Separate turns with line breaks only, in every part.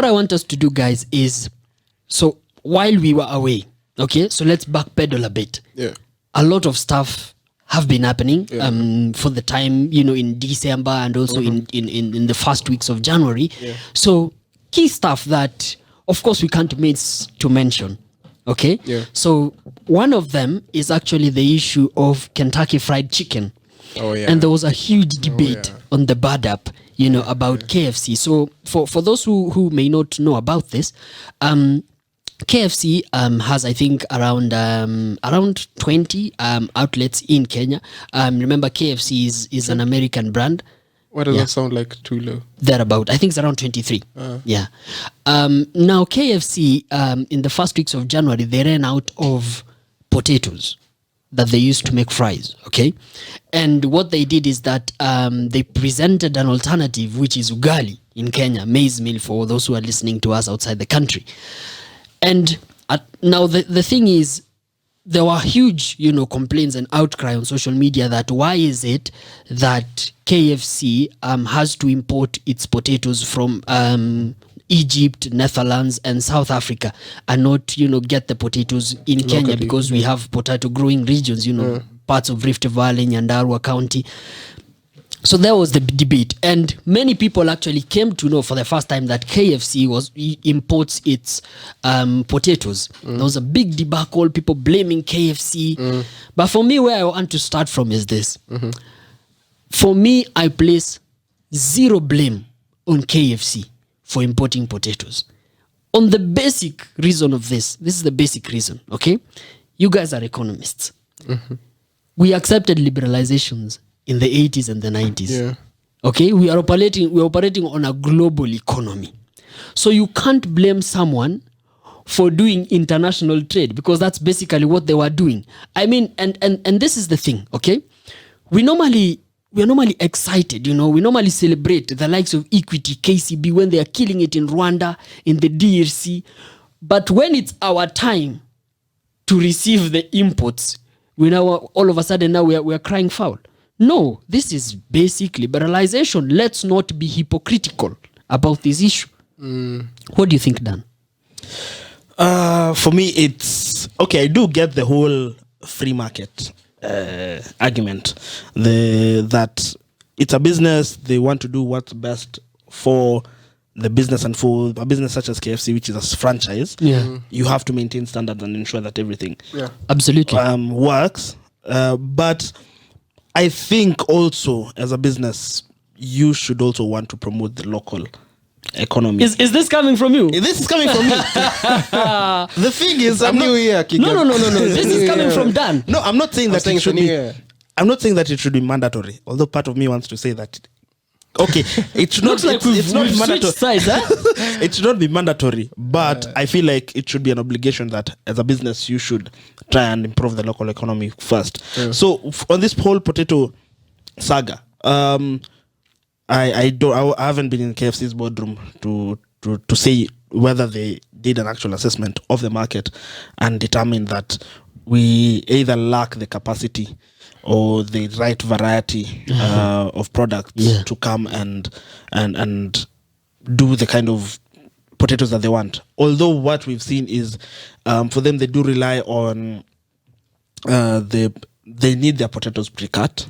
what I want us to do, guys, is, so while we were away, okay, so let's backpedal a bit.
Yeah.
A lot of stuff have been happening for the time, in December and also in the first weeks of January. Yeah. So key stuff that, of course, we can't miss to mention. Okay?
Yeah.
So one of them is actually the issue of Kentucky Fried Chicken.
Oh, yeah.
And there was a huge debate on the Bad App, about KFC. So for those who may not know about this, KFC has, I think, around 20 outlets in Kenya. Remember, KFC is an American brand.
Why does that sound like too low?
Thereabout. I think it's around 23. Yeah. Now, KFC, in the first weeks of January, they ran out of potatoes that they used to make fries, okay? And what they did is that they presented an alternative, which is ugali in Kenya, maize meal for those who are listening to us outside the country. And now the thing is, there were huge, complaints and outcry on social media that why is it that KFC has to import its potatoes from Egypt, Netherlands, and South Africa, and not, get the potatoes in locally, Kenya, because we have potato growing regions, parts of Rift Valley, Nyandarua County. So there was the debate, and many people actually came to know for the first time that KFC imports its potatoes. There was a big debacle, people blaming KFC. But for me, where I want to start from is this. For me, I place zero blame on KFC for importing potatoes. On the basic reason of this is the basic reason, okay? You guys are economists. We accepted liberalizations in the 80s and the 90s. Yeah. Okay, we're operating on a global economy. So you can't blame someone for doing international trade, because that's basically what they were doing. I mean, and this is the thing, okay? We're normally excited, we normally celebrate the likes of Equity, KCB, when they are killing it in Rwanda, in the DRC. But when it's our time to receive the imports, we now all of a sudden now we're crying foul. No, this is basic liberalization. Let's not be hypocritical about this issue. What do you think, Dan?
For me, it's okay. I do get the whole free market argument. That it's a business. They want to do what's best for the business, and for a business such as KFC, which is a franchise, you have to maintain standards and ensure that everything
absolutely
works. But I think also, as a business, you should also want to promote the local economy.
Is this coming from you?
This is coming from me. The thing is,
No. This is coming from Dan.
No, I'm not saying that it should be. I'm not saying that it should be mandatory. Although part of me wants to say that. Okay, it should not. It's not mandatory.
Sides, huh?
It should not be mandatory, but I feel like it should be an obligation that, as a business, you should try and improve the local economy first. So on this whole potato saga, I haven't been in KFC's boardroom to say whether they did an actual assessment of the market and determined that we either lack the capacity or the right variety of products to come and do the kind of potatoes that they want. Although what we've seen is, for them, they do rely on they need their potatoes pre-cut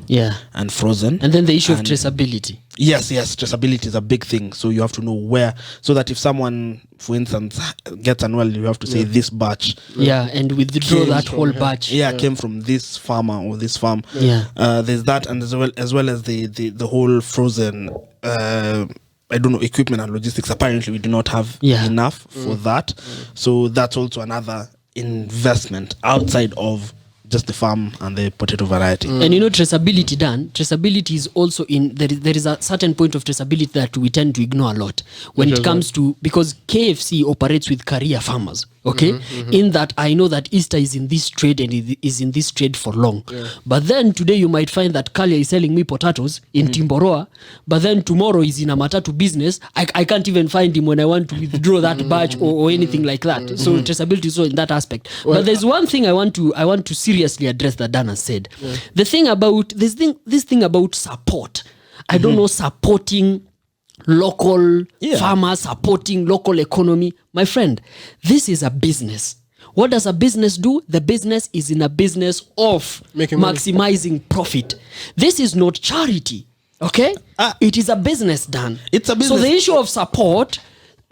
and frozen.
And then the issue of traceability.
Yes, traceability is a big thing. So you have to know where, so that if someone, for instance, gets unwell, you have to say this batch.
And withdraw that whole batch.
Came from this farmer or this farm. There's that, and as well as the whole frozen equipment and logistics. Apparently we do not have enough for that. So that's also another investment outside of just the farm and the potato variety.
And traceability, Dan, traceability is also there is a certain point of traceability that we tend to ignore a lot when it comes to, because KFC operates with career farmers, okay? In that I know that Easter is in this trade and it is in this trade for long. But then today you might find that Kalia is selling me potatoes in Timboroa, but then tomorrow he's in a matatu business. I can't even find him when I want to withdraw that batch or anything like that. So traceability is also in that aspect. But there's one thing I want to seriously address that Dan has said. The thing about this thing about support. I don't know, supporting local farmers, supporting local economy. My friend, this is a business. What does a business do? The business is in a business of maximizing profit. This is not charity, okay? It is a business done.
It's a business.
So the issue of support,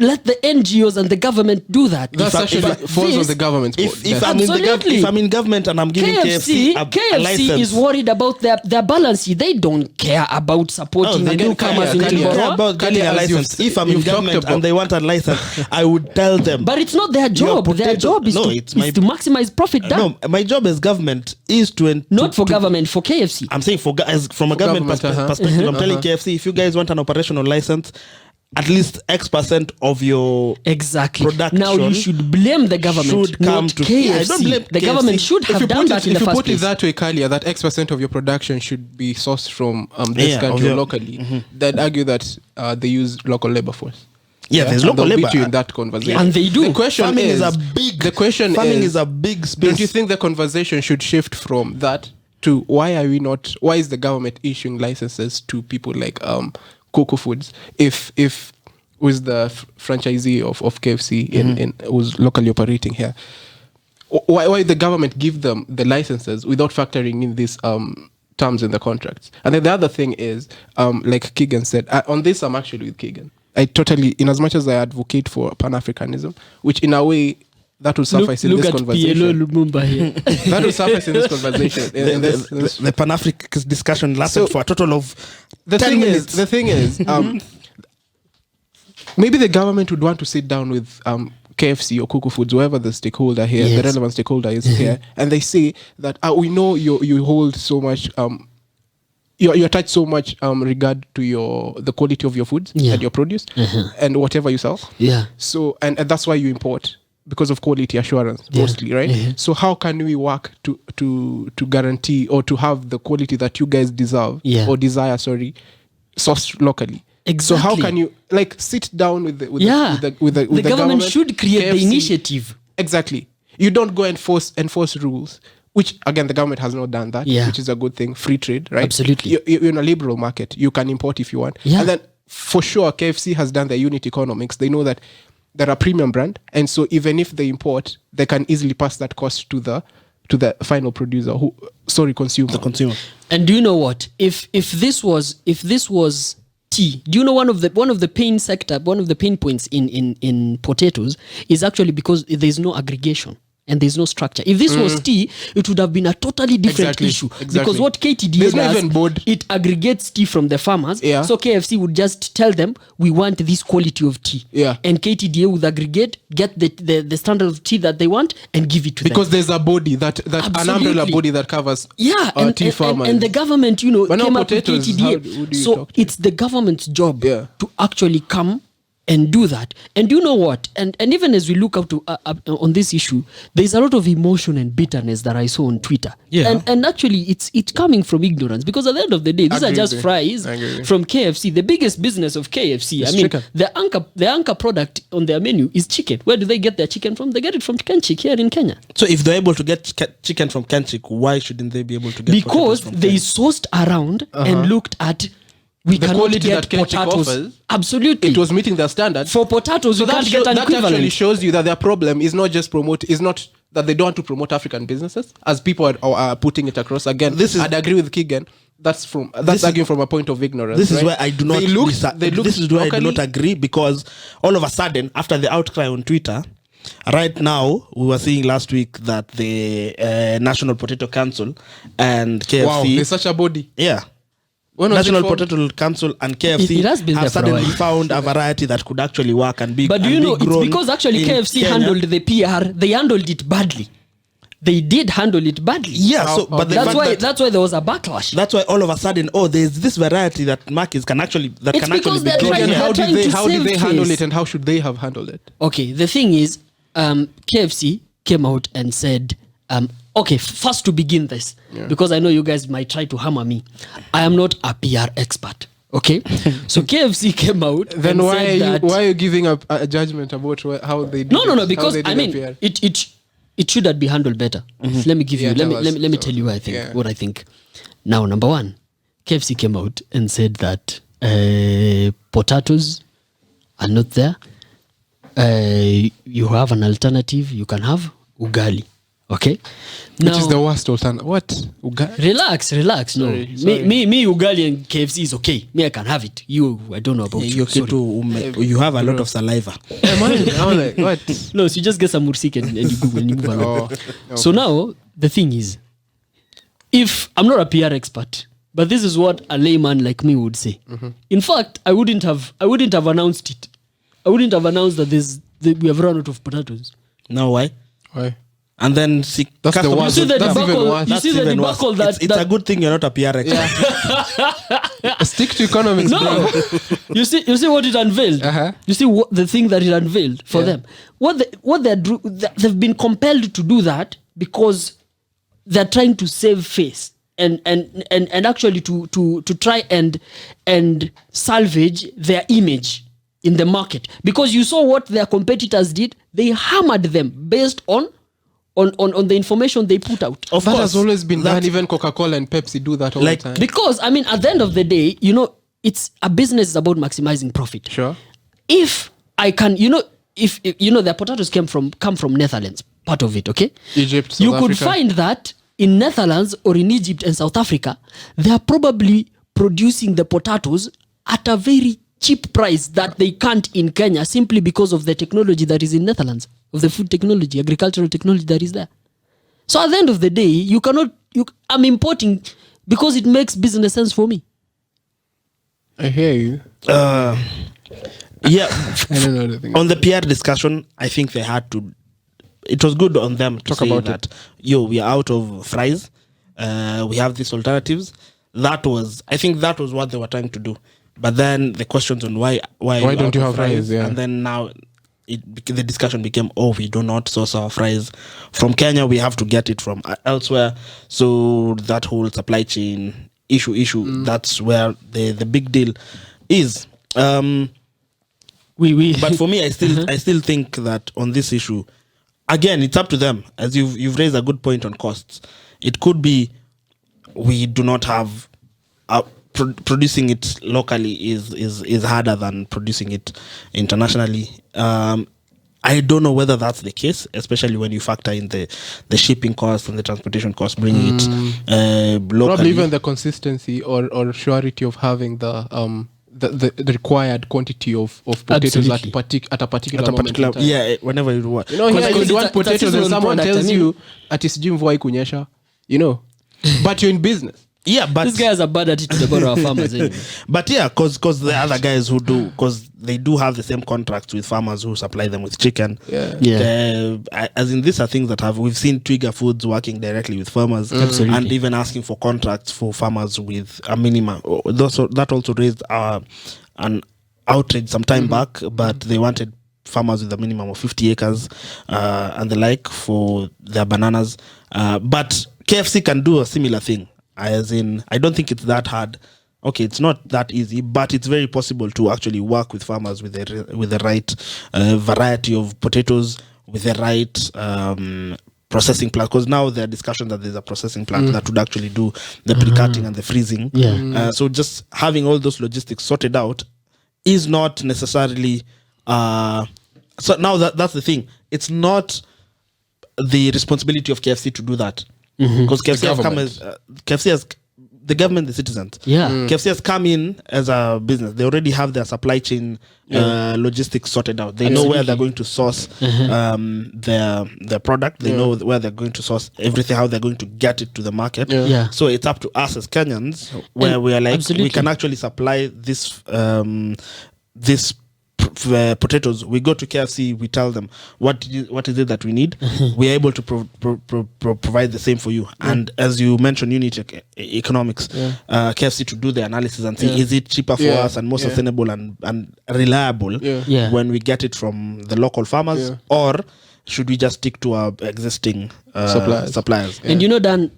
let the NGOs and the government do that.
That's actually falls on the government.
If I'm in government and I'm giving KFC a license,
is worried about their balance sheet. They don't care about supporting the newcomers in Timborough.
About getting a license. If I'm in government and they want a license, I would tell them.
But it's not their job. Their job is to maximize profit.
No, my job as government is to
not for government, for KFC.
I'm saying from a government perspective. I'm telling KFC, if you guys want an operational license, at least X% of your production.
Now you should blame the government,
should come
not
to
KFC.
Yeah, I don't blame
the
KFC.
Government should have done that in the first place.
If you put it that way, Kalia, that X% of your production should be sourced from this country locally. They'd argue that they use local labor force.
Yeah, there's local labor.
Beat you in that conversation.
And they do.
The question
farming
is
a big space.
Don't you think the conversation should shift from that to why is the government issuing licenses to people like Cocoa Foods if who's the franchisee of KFC in who's locally operating here? Why the government give them the licenses without factoring in these terms in the contracts? And then the other thing is, like Keegan said, on this I'm actually with Keegan. I totally, in as much as I advocate for Pan-Africanism, which in a way that will suffice in this conversation. That will suffice in this conversation.
The Pan-African discussion lasted for a total of 10 minutes.
The thing is, maybe the government would want to sit down with KFC or Cocoa Foods, whoever the stakeholder here, the relevant stakeholder is here, and they say that we know you hold so much, you attach so much regard to the quality of your foods and your produce and whatever you sell.
Yeah.
So and that's why you import, because of quality assurance mostly, right? So how can we work to guarantee or to have the quality that you guys deserve or desire, sourced locally?
Exactly.
So how can you sit down with the
government should create KFC, the initiative.
Exactly. You don't go and enforce rules, which again the government has not done that, which is a good thing. Free trade, right?
Absolutely.
You're in a liberal market. You can import if you want. And then for sure KFC has done their unit economics. They know that they're a premium brand, and so even if they import, they can easily pass that cost to the final producer, consumer.
The consumer.
And do you know what? If this was tea, do you know one of the pain points in potatoes is actually because there's no aggregation and there's no structure. If this was tea, it would have been a totally different issue. Because what KTDA does, it aggregates tea from the farmers.
Yeah.
So KFC would just tell them, we want this quality of tea.
Yeah.
And KTDA would aggregate, get the standard of tea that they want and give it to them.
Because there's a body, that an umbrella body that covers tea farmers.
And the government, came up with KTDA.
So
it's the government's job to actually come and do that. And you know what? And even as we look up to on this issue, there's a lot of emotion and bitterness that I saw on Twitter. Yeah. And actually, it's coming from ignorance, because at the end of the day, these are just fries from KFC. The biggest business of KFC,
chicken.
the anchor product on their menu is chicken. Where do they get their chicken from? They get it from Kenchik here in Kenya.
So if they're able to get chicken from Kenchik, why shouldn't they be able to get?
Because they sourced around and looked at. We
the
cannot
quality
get
that
potatoes.
Offers,
Absolutely,
it was meeting their standard.
For potatoes, so you can't get an equivalent.
That actually shows you that their problem is not that they don't want to promote African businesses, as people are putting it across. Again, I'd agree with Keegan. That's arguing from a point of ignorance.
This is where I do not. This is where I do not agree, because all of a sudden, after the outcry on Twitter, right now we were seeing last week that the National Potato Council and KFC.
Wow, there's such a body.
Yeah. National Potato Council and KFC have suddenly found a variety that could actually work and be.
But do you know, it's because actually KFC handled the PR. They handled it badly. They did handle it badly.
Yeah, but
that's why there was a backlash.
That's why all of a sudden, there's this variety that markets can actually be
grown. How did they handle it, and how should they have handled it?
Okay, the thing is, KFC came out and said, okay, first to begin this, because I know you guys might try to hammer me. I am not a PR expert. Okay, so KFC came out.
Then why are you giving a judgment about how they did?
No, because I mean it should have been handled better. Let me give you. Let me tell you what I think. Now, number one, KFC came out and said that Potatoes are not there. You have an alternative. You can have ugali. Okay,
Which is the worst alternative? What?
Relax. No,
Sorry.
me ugali and KFC is okay. Me, I can have it. You, I don't know about you. Sorry.
You have a lot of saliva.
I'm like, what?
No, so you just get some mursik and you go and you move along.
Oh,
So now the thing is, if I'm not a PR expert, but this is what a layman like me would say. In fact, I wouldn't have announced it. I wouldn't have announced that we have run out of potatoes.
No, why?
Why?
And then see,
That's the
customers-
worst.
You see the
That's even
debacle.
worse.
You
That's
see the
even worse.
debacle that
It's a good thing you're not a PR expert.
Stick to economics, bro.
no. you see what it unveiled.
Uh-huh.
You see what the thing that it unveiled for them. They've been compelled to do that because they're trying to save face and actually to try and salvage their image in the market, because you saw what their competitors did. They hammered them based on the information they put out.
Of
That
course,
has always been
that-
done. Even Coca-Cola and Pepsi do that all
Like,
the time.
Because I mean, at the end of the day, it's a business is about maximizing profit.
Sure.
If I can, if their potatoes come from Netherlands, part of it, okay?
Egypt, South
You could
Africa.
find that in Netherlands or in Egypt and South Africa, they are probably producing the potatoes at a very cheap price that they can't in Kenya, simply because of the technology that is in Netherlands, of the food technology, agricultural technology that is there. So at the end of the day, I'm importing because it makes business sense for me.
I hear you.
Yeah,
I don't know the thing.
on the PR discussion, I think they had to. It was good on them to
Talk
say
about
that, we are out of fries. We have these alternatives. I think that was what they were trying to do. But then the questions on why
don't you have fries? Yeah.
And then now the discussion became, we do not source our fries from Kenya. We have to get it from elsewhere. So that whole supply chain issue. That's where the big deal is. But for me, I still think that on this issue, again, it's up to them. As you've raised a good point on costs. It could be we do not have producing it locally is harder than producing it internationally. I don't know whether that's the case, especially when you factor in the shipping costs and the transportation costs, bringing it locally.
Probably even the consistency or surety of having the required quantity of potatoes at a particular moment in time.
Yeah, whenever you want.
Here you want potatoes and someone tells you ati sijui mvua ikunyesha, but you're in business.
Yeah, but
These guys are bad at it to the bottom of farmers anyway.
But yeah, because the other guys who do, because they do have the same contracts with farmers who supply them with chicken. As in, these are things that we've seen Trigger Foods working directly with farmers, and even asking for contracts for farmers with a minimum. That also raised an outrage some time back, but they wanted farmers with a minimum of 50 acres and the like for their bananas. But KFC can do a similar thing. As in, I don't think it's that hard. Okay, it's not that easy, but it's very possible to actually work with farmers with the right variety of potatoes, with the right processing plant. Because now there are discussions that there's a processing plant that would actually do the pre-cutting and the freezing. So just having all those logistics sorted out is not necessarily. So now that's the thing. It's not the responsibility of KFC to do that. Because KFC has come as KFC has the government, the citizens. KFC has come in as a business. They already have their supply chain logistics sorted out. They know where they're going to source their product. They know where they're going to source everything, how they're going to get it to the market. So it's up to us as Kenyans, where we are like, we can actually supply this potatoes. We go to KFC, we tell them what is it that we need. We are able to provide the same for you. And as you mentioned, unit economics, KFC to do the analysis and see is it cheaper for us and more sustainable and reliable when we get it from the local farmers, or should we just stick to our existing suppliers?
And Dan,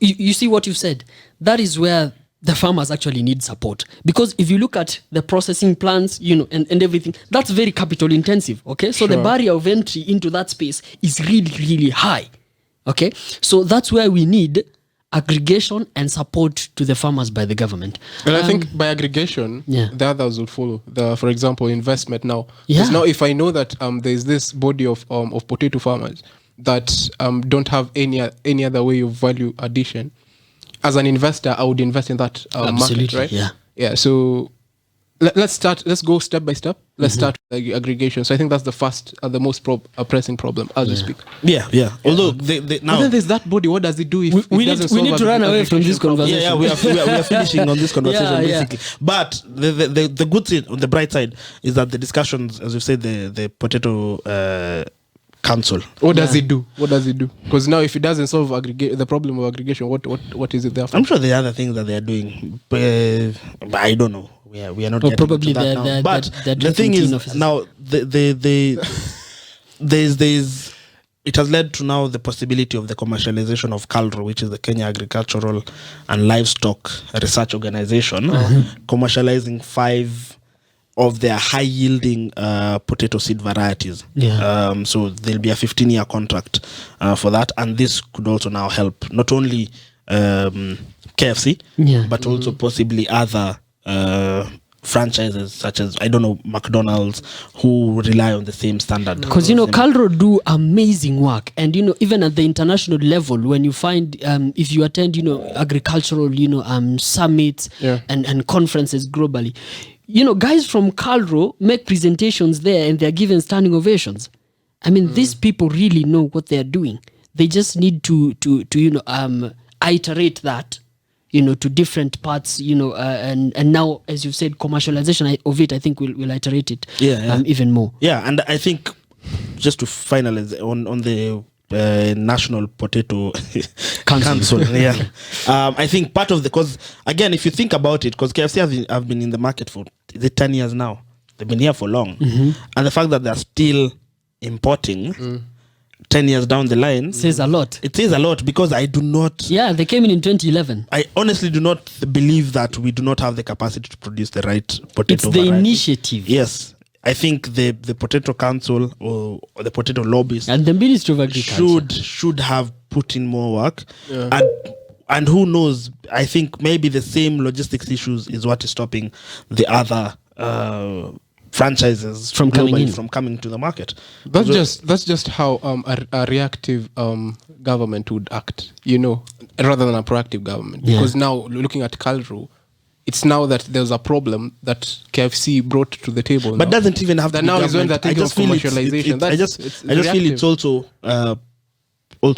you see what you said. That is where the farmers actually need support, because if you look at the processing plants, and everything, that's very capital intensive. Okay, so the barrier of entry into that space is really, really high. Okay, so that's where we need aggregation and support to the farmers by the government.
And I think by aggregation, the others will follow. For example, investment now. Because now if I know that there's this body of potato farmers that don't have any other way of value addition, as an investor, I would invest in that market, right? Yeah. So let's go step by step. Let's start with the aggregation. So I think that's the most pressing problem as we speak.
Yeah. Although now
then there's that body. What does it do if
we need to run away from this conversation?
Yeah, we are finishing on this conversation basically. But the good thing on the bright side is that the discussions, as you said, the potato council.
What does it do? Because now, if it doesn't solve the problem of aggregation, what is it there for?
I'm sure there are other things that they are doing, but I don't know. We are not.
Probably
that now. But
they're
the thing is
offices.
now there's it has led to now the possibility of the commercialization of KALRO, which is the Kenya Agricultural and Livestock Research Organization, commercializing 5 of their high-yielding potato seed varieties. So there'll be a 15-year contract for that, and this could also now help not only KFC, but also possibly other franchises such as, I don't know, McDonald's, who rely on the same standard.
Because, KALRO do amazing work. And, even at the international level, when you find, if you attend, agricultural, summits and conferences globally, guys from KALRO make presentations there and they're given standing ovations. I mean, these people really know what they're doing. They just need to iterate that, to different parts, and now, as you've said, commercialization of it, I think we'll iterate it even more.
Yeah, and I think, just to finalize on the National Potato Council. I think part of because again, if you think about it, because KFC have been in the market for 10 years now, they've been here for long, and the fact that they're still importing 10 years down the line
says a lot.
It says a lot, because I do not.
They came in 2011.
I honestly do not believe that we do not have the capacity to produce the right potato.
It's the initiative.
Yes. I think the Potato Council or the Potato Lobbies
and the Ministry of Agriculture
should have put in more work. And who knows, I think maybe the same logistics issues is what is stopping the other franchises
from
coming to the market.
That's just how a reactive government would act, rather than a proactive government. Because now, looking at KALRO, it's now that there's a problem that KFC brought to the table.
But doesn't even have to be
now is when
government.
they're thinking of commercialization.
I just feel it's also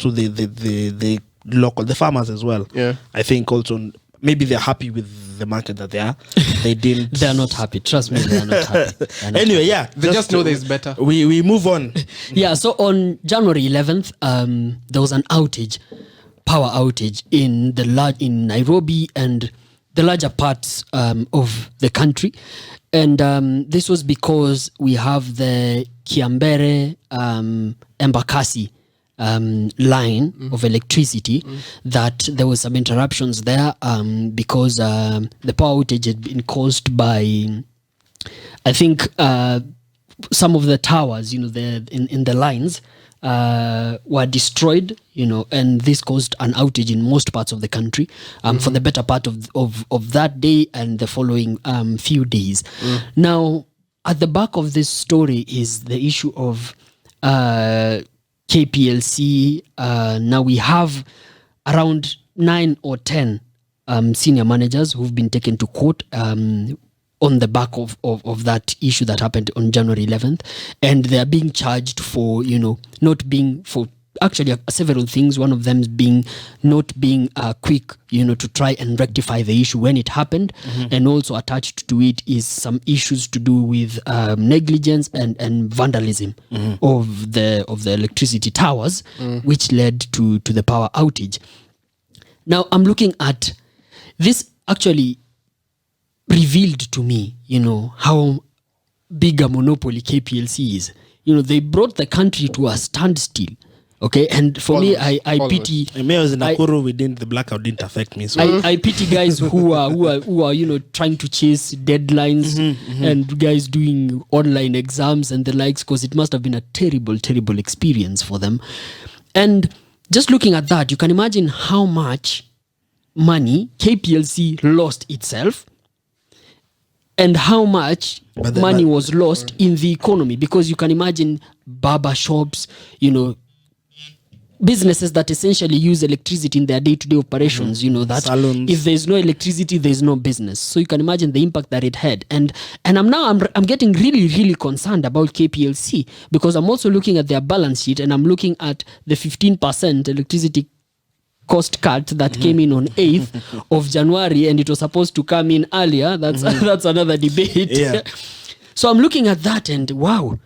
the local, the farmers as well. I think also maybe they're happy with the market that they are.
They're not happy. Trust me, they're not happy.
Anyway,
they just know there's better.
We move on.
So on January 11th, there was an power outage in Nairobi and the larger parts of the country, and this was because we have the Kiambere Embakasi line of electricity that there was some interruptions there because the power outage had been caused by, I think, some of the towers, in the lines were destroyed, and this caused an outage in most parts of the country for the better part of that day and the following few days. Now, at the back of this story is the issue of KPLC. Now we have around 9 or 10 senior managers who've been taken to court on the back of that issue that happened on January 11th. And they're being charged for, not being for actually several things. One of them being not being quick, to try and rectify the issue when it happened. And also attached to it is some issues to do with negligence and vandalism of the electricity towers, which led to the power outage. Now I'm looking at this, actually revealed to me, how big a monopoly KPLC is. They brought the country to a standstill. Okay, and for me, I pity.
When I was in Nakuru, the blackout didn't affect me. So
I pity guys who are trying to chase deadlines and guys doing online exams and the likes, because it must have been a terrible, terrible experience for them. And just looking at that, you can imagine how much money KPLC lost itself and how much money was lost in the economy, because you can imagine barber shops, businesses that essentially use electricity in their day-to-day operations, that
Salons.
if there's no electricity, there's no business. So you can imagine the impact that it had. And I'm getting really, really concerned about KPLC, because I'm also looking at their balance sheet and I'm looking at the 15% electricity cost cut that came in on 8th of January, and it was supposed to come in earlier. That's another debate.
Yeah.
So I'm looking at that and wow.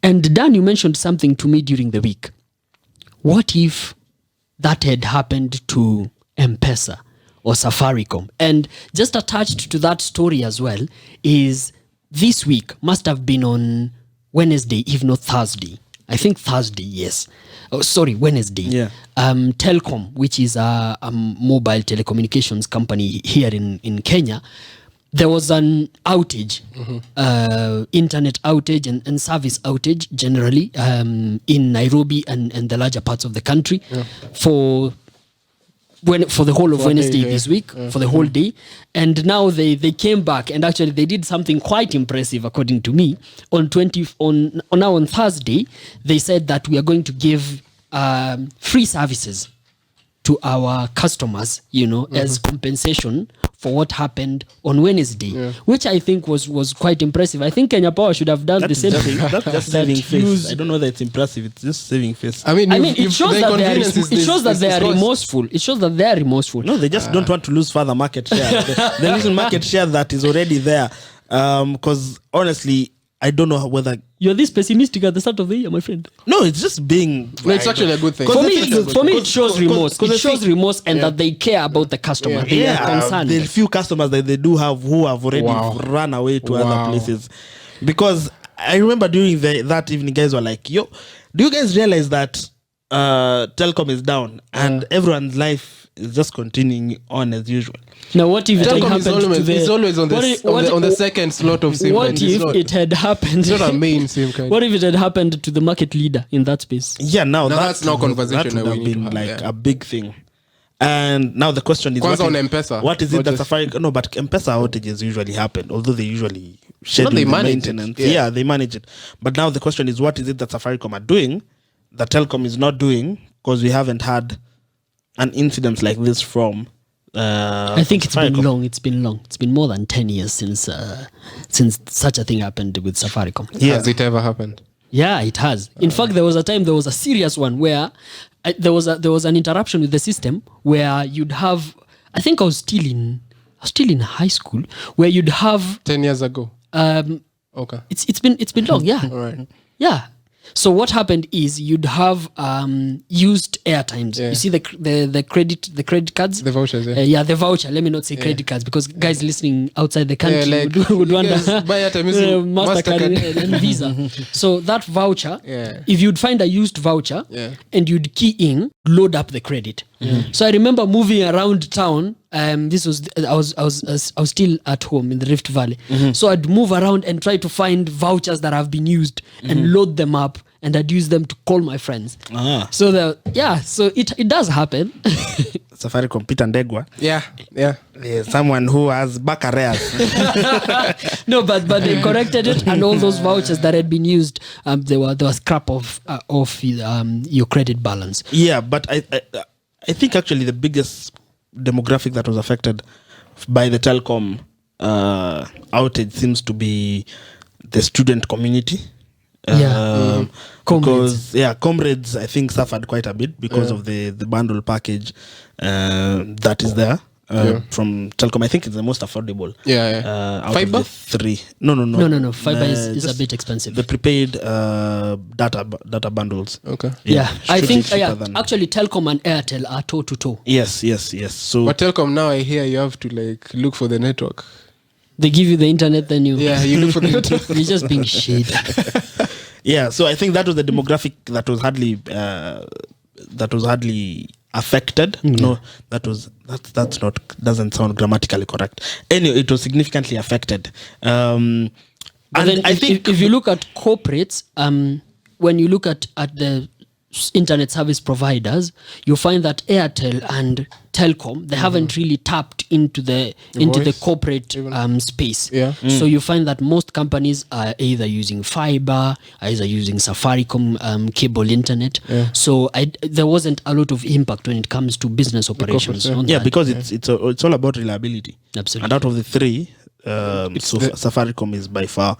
And Dan, you mentioned something to me during the week. What if that had happened to M-Pesa or Safaricom? And just attached to that story as well is this week must have been on Wednesday, if not Thursday. I think Thursday, yes. Oh, sorry, Wednesday.
Yeah.
Telcom, which is a mobile telecommunications company here in Kenya, there was an outage, internet outage and service outage generally in Nairobi and the larger parts of the country for the whole of Wednesday this week, for the whole day. And now they came back and actually they did something quite impressive according to me. On Thursday, they said that we are going to give free services to our customers, as compensation for what happened on Wednesday, which I think was quite impressive. I think Kenya Power should have done the same thing.
That's just saving face. I don't know that it's impressive. It's just saving face.
I mean,
it shows that they are remorseful. It shows that they are remorseful.
No, they just don't want to lose further market share. The little market share that is already there. Because honestly, I don't know whether
you're this pessimistic at the start of the year, my friend.
No, it's just being.
No, it's actually a good thing.
For me, it shows remorse. It shows remorse and that they care about the customer. They are concerned.
The few customers that they do have who have already run away to other places. Because I remember during that evening, guys were like, "Yo, do you guys realize that Telcom is down and everyone's life is just continuing on as usual?"
Now, what if it had happened
it's always on the second slot of SIM
What
card.
if it had happened?
It's not a main SIM card.
What if it had happened to the market leader in that space?
Yeah, that's
no conversation
that would
that
have
we
been
need to have,
like a big thing. And now the question is,
Kwanza on M-Pesa,
what is it that
just-
Safaricom? No, but M-Pesa outages usually happen, although they usually schedule
they
the
manage it,
maintenance.
yeah.
They manage it. But now the question is, what is it that Safaricom are doing that Telcom is not doing? Because we haven't had an incident like this from.
I think it's been long. It's been long. It's been more than 10 years since such a thing happened with Safaricom.
Yeah.
Has it ever happened?
Yeah, it has. In fact, there was a serious one where there was an interruption with the system where you'd have. I think I was still in high school, where you'd have.
10 years ago. Okay.
It's been long. Yeah.
All right.
Yeah. So what happened is you'd have used airtimes.
Yeah.
You see the credit cards,
The vouchers, yeah.
the voucher. Let me not say credit cards because guys listening outside the country
like,
would
you
wonder.
guys buy airtime using
Mastercard and Visa. So that voucher,
Yeah.
if you'd find a used voucher
Yeah.
and you'd key in, load up the credit. So I remember moving around town. This was I was still at home in the Rift Valley. So I'd move around and try to find vouchers that have been used and load them up, and I'd use them to call my friends. So so it does happen.
Safaricom Peter Ndegwa.
Yeah.
Someone who has back arrears.
No, but they corrected it, and all those vouchers that had been used, there was scrap of your credit balance.
Yeah, but I think actually the biggest demographic that was affected by the Telcom outage seems to be the student community.
Comrades.
Because comrades I think suffered quite a bit because of the bundle package that is there from Telcom. I think it's the most affordable. Out
Fiber?
of the three. No.
No. Fiber is
just
a bit expensive.
The prepaid data
Okay.
bundles.
I
should be
think
cheaper than-
actually Telcom and Airtel are toe to toe.
Yes. So
But Telcom now, I hear you have to look for the network.
They give you the internet, then you
You look for the network.
you're just being shit.
yeah, so I think that was the demographic that was hardly affected. No, that's not doesn't sound grammatically correct. Anyway, it was significantly affected.
And then
I think
if you look at corporates, when you look at the internet service providers, you find that Airtel and Telcom, they haven't really tapped into the
Voice,
corporate space.
Yeah.
So you find that most companies are either using fiber, either using Safaricom cable internet. So there wasn't a lot of impact when it comes to business operations.
corporate,
on
Yeah,
that.
because it's all about reliability.
Absolutely.
And out of the three, Safaricom is by far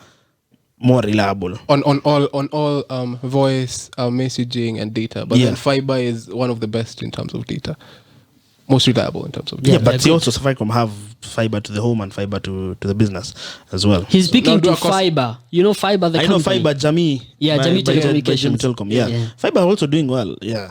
more reliable.
On all voice, messaging and data, but then fiber is one of the best in terms of data, most reliable in terms of data.
Yeah, but also Safaricom have fiber to the home and fiber to the business as well.
He's speaking
Now, do
to
across-
fiber. You know fiber, the
I
company.
know fiber, Jamii.
Yeah, Jamii
by
Telecommunications.
Jamii Telecom. Yeah.
Yeah.
Fiber also doing well. Yeah.